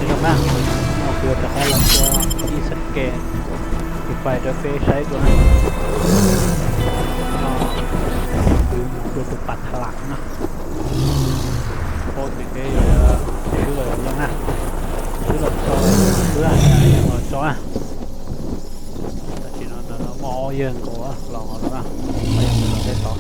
cái trong đó nó vừa được hai lần cho đi scan thì phải được phê sấy của nó vừa được bật lặng nó thôi cái thứ là luôn ha thứ là cho thứ là cho à chỉ nó mò dân của lò nó đó bây giờ mình sẽ tỏ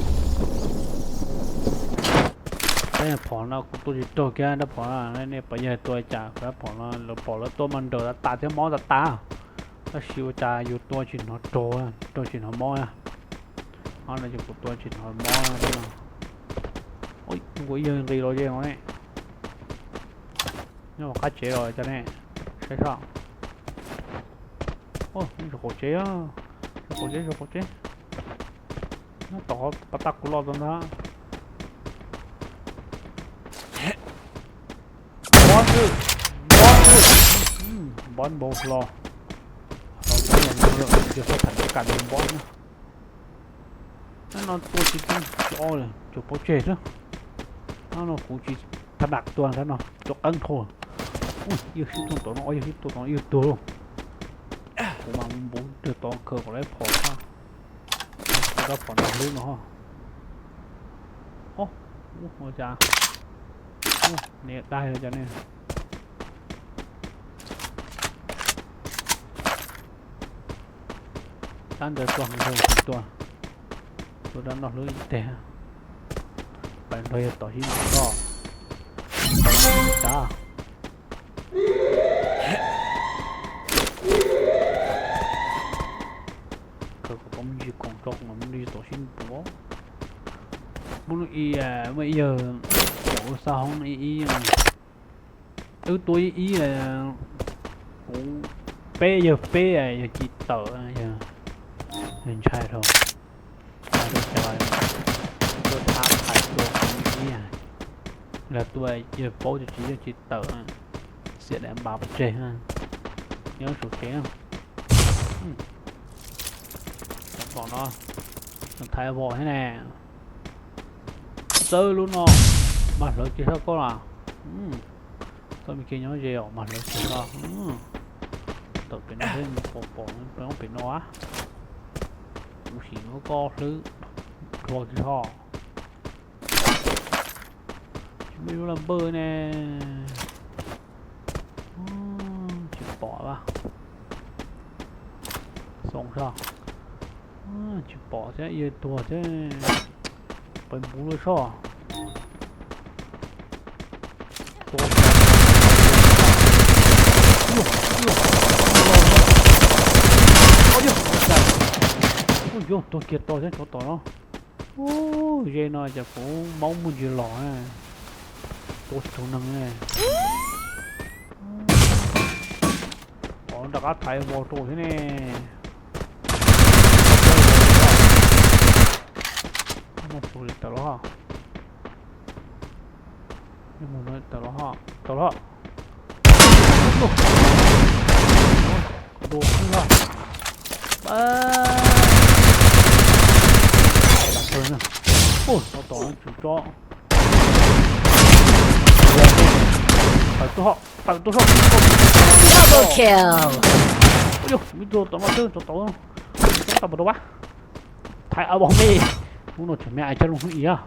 đây là phỏ nó tôi chỉ tôi kia nó phỏ là này bây giờ tôi trả cái phỏ nó phỏ nó tôi mình được ta thế món ta nó siêu trảอยู่ตัวchỉ nó tôi chỉ nó mò à nó là chỉ tôi chỉ nó mò thế nào ôi quỷ dân đi rồi chứ nó này nhưng mà cá chế rồi cho nên sẽ sao ôi nó khổ chế á khổ chế nó tỏ bắt tắc của lo rồi đó bón bố lo nó chưa phải thành cái cảnh bón nó tôi chỉ cho rồi cho bố chế đó nó cũng chỉ thật đặc toàn thế nào cho căng thôi ui yêu thích tụi nó yêu tụi luôn cũng mà muốn được tụi cờ của lấy phổ ha nó phổ nó lớn nó ô ôi cha nè đây rồi cho nên tan được toàn rồi toàn tôi đang nó lưới tè bạn thôi tỏ hiếm đó cha cái bóng gì còn trọc mà mình đi tỏ hiếm bố bún y bây giờ ủa sao không y mà tôi ý là cũng giờ chỉ tờ giờ mình trai thôi được rồi tôi tham phải tôi không ý là tôi giờ bố cho chỉ tờ sẽ đảm bảo bất trẻ ha nhớ số chế không còn nó thay bộ thế nè sơ luôn nó mặt lớn kia sao có nào tôi mình kia nhớ gì ở mặt lớn kia sao tự cái nó lên bộ nó bị nó cũng chỉ nó có thứ thuộc thì họ chúng mình làm bơ nè chỉ bỏ vào xong sao chỉ bỏ chứ yêu tua chứ phải bú nó sao ôi tôi kiệt to thế chỗ to nó ôi dây nó chả cũng mong muốn gì lọ à tôi chỗ nâng này còn đã thấy vào chỗ thế này một số lịch tao đó nhưng mà nói tao đó đồ không hả ôi nó tỏ nó chủ cho phải tôi họ double kill ôi dồi mình đồ tỏ nó tư tỏ chúng ta bắt đầu bắt thay ở bóng đi muốn nó chuẩn mẹ ai chân luôn hủy à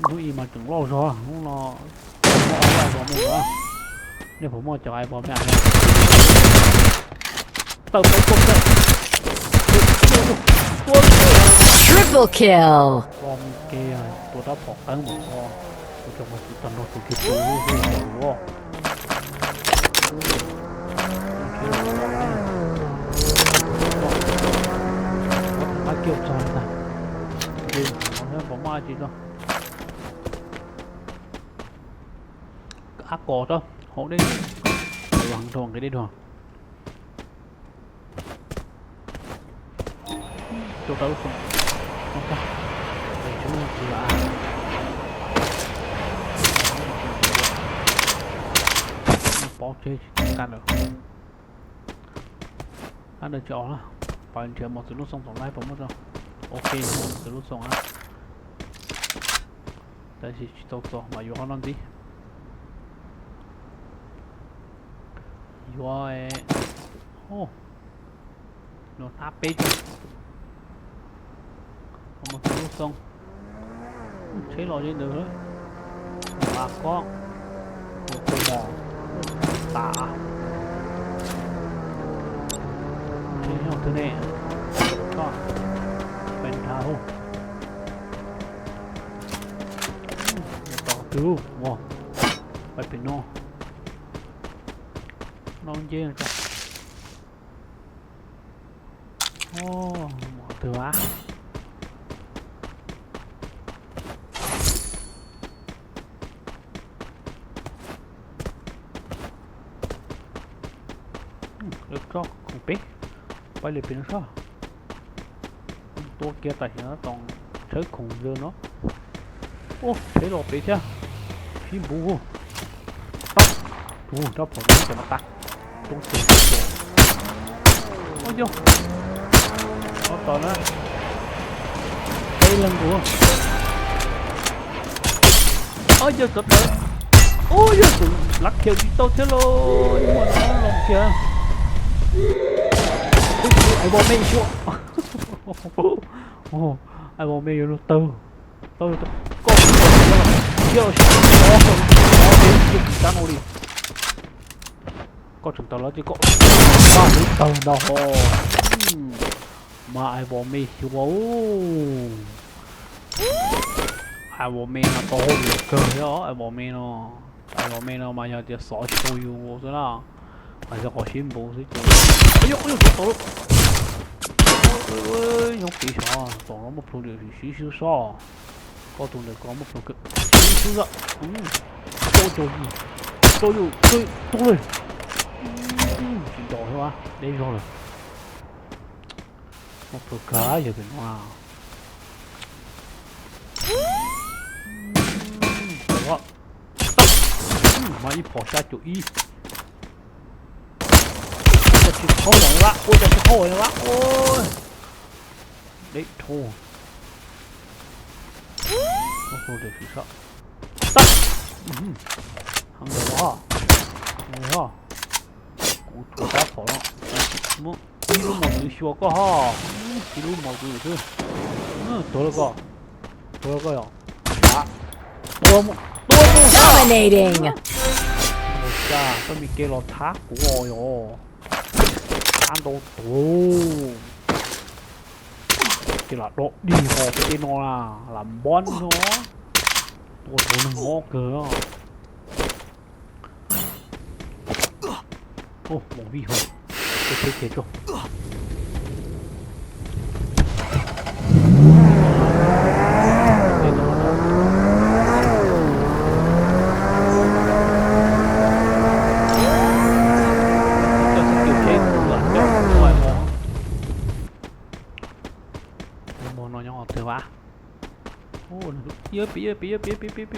hủy mà tưởng lo rồi muốn nó ai bỏ mình nữa nếuผมมองจากไอ้บอลไม่อ่านเติมไปกดเลย triple kill บอลเกย์ตัวทับผอกตั้งหมดพอตัวจังหวะตันโดนตัวคิดตัวรู้ว่ามาเกี่ยวจอยนะจริงผมมาจริงเนาะác cột đó hổ đi bằng thuần cái đi thuần chỗ tới không có đây chú là bỏ chơi can được ăn được chỗ đó phải chờ một sự lúc xong tổng live bấm mất rồi ok một sự lúc xong á đây thì tôi mà vô nó đi rồi. Ô, nó tháp bê chứ. Còn một cái xong. Chế lò trên được đấy. Bà con. Một con bò. Tạ. Chế nhau thứ này. Con. Bên thao. Tỏ cứu. Wow. Phải phải nó. Nó chế rồi cho. Ô, mở từ á. Được cho, không biết. Phải lấy bên sao. Tua kia tại nó toàn chơi khủng giờ nó. Ô, thế rồi biết chưa? Phim bù. Tóc. Tóc phải cho nó tắt. Tung tiền. Ôi vô. Nó toàn á. Đây lần của. Ôi giờ cất tới. Ôi giờ tụi lắc kêu đi tao thế rồi. Nhưng mà nó lòng kìa. Ai bỏ mê chưa? Ồ, ai bỏ mê rồi từ. Có chừng tao nói chỉ có 30 tầng đâu mà ai bỏ mê chưa bố ai bỏ mê nó to hơn cơ đó ai bỏ mê nó mà giờ chỉ sợ tôi yêu thế nào mà giờ có xin bố thế chứ ôi tôi ơi không bị sao toàn nó một phụ nữ thì xíu sao có tụi này có một phụ cực xíu rồi tôi chuyện đồ thôi á đây rồi một phụ cá giờ bên ngoài đó mà đi bỏ xa chỗ y chỉ khó rồi quá ôi trời khó rồi quá ôi đấy thôi không để phía sau tắt không được đó không cũng thua đá phỏ đó mua đi luôn một người xua có ha đi luôn một người chứ tôi là có tôi Dominating. một cha tôi bị kêu là thác của tôi rồi ăn đồ tù chỉ là độ đi hồ cái nó là làm bon nó đồ nó ngó cơ ô một vi hồ tôi thấy chết rồi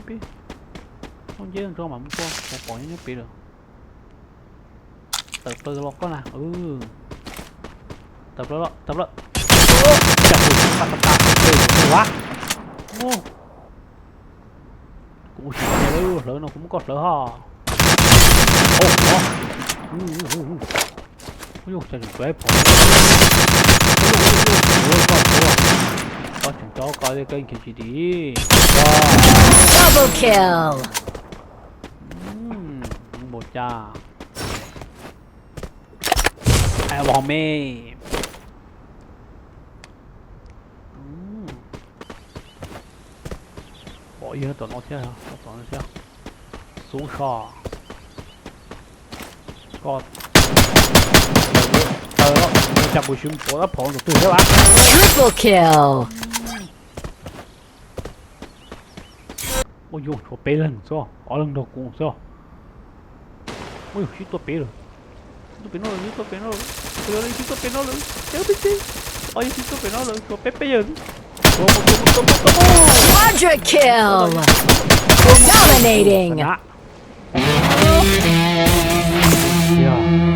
bị không chế cho mà không có một bọn nhớ bị được từ từ lo có nè tập đó chặt quá ô cũng chỉ lỡ nó cũng có lỡ ha ô trời quế phổ có chừng chó coi cái kênh kiểu gì đi Double kill. Một cha ai bỏ mê bỏ gì hết tụi nó thế hả tụi nó thế xuống sò con chặt buổi sáng bỏ đắp phỏng được từ thế bạn Triple kill. ôi dồi cho bé lần sao ở lần đầu cũng sao ôi dồi tôi bé rồi tôi bé nó rồi tôi lên tôi bé nó rồi cháu biết gì ôi tôi bé nó rồi tôi bé bây giờ Quadra kill. Dominating. yeah